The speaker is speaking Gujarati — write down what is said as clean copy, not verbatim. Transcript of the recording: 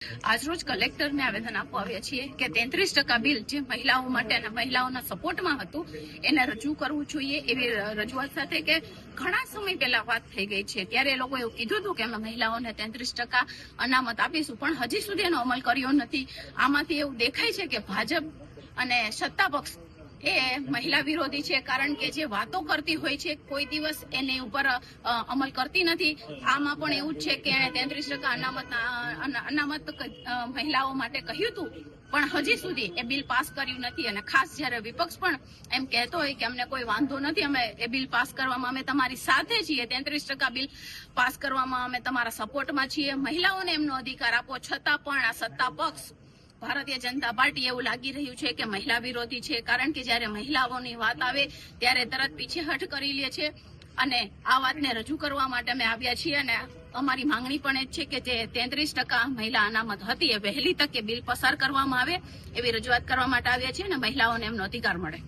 આજરોજ કલેક્ટરને આવેદન આપવા આવ્યા છીએ કે 33% બિલ જે મહિલાઓ માટે અને મહિલાઓના સપોર્ટમાં હતું એને રજૂ કરવું જોઈએ એવી રજૂઆત સાથે કે ઘણા સમય પહેલા વાત થઈ ગઈ છે ત્યારે એ લોકો એવું કીધું હતું કે અમે મહિલાઓને 33% અનામત આપીશું, પણ હજી સુધી એનો અમલ કર્યો નથી. આમાંથી એવું દેખાય છે કે ભાજપ અને સત્તા પક્ષ એ મહિલા વિરોધી છે, કારણ કે જે વાતો કરતી હોય છે કોઈ દિવસ એની ઉપર અમલ કરતી નથી. આમાં પણ એવું જ છે કે એણે 33% અનામત મહિલાઓ માટે કહ્યું હતું, પણ હજી સુધી એ બિલ પાસ કર્યું નથી. અને ખાસ જ્યારે વિપક્ષ પણ એમ કહેતો હોય કે અમને કોઈ વાંધો નથી, અમે એ બિલ પાસ કરવામાં અમે તમારી સાથે છીએ, 33% બિલ પાસ કરવામાં અમે તમારા સપોર્ટમાં છીએ, મહિલાઓને એમનો અધિકાર આપો, છતાં પણ આ સત્તા પક્ષ ભારતીય જનતા પાર્ટી એવું લાગી રહ્યું છે કે મહિલા વિરોધી છે, કારણ કે જ્યારે મહિલાઓની વાત આવે ત્યારે તરત પીછેહઠ કરી લે છે. અને આ વાતને રજૂ કરવા માટે અમે આવ્યા છીએ અને અમારી માંગણી પણ એ જ છે કે જે 33% મહિલા અનામત હતી એ વહેલી તકે બિલ પસાર કરવામાં આવે એવી રજૂઆત કરવા માટે આવ્યા છીએ અને મહિલાઓને એમનો અધિકાર મળે.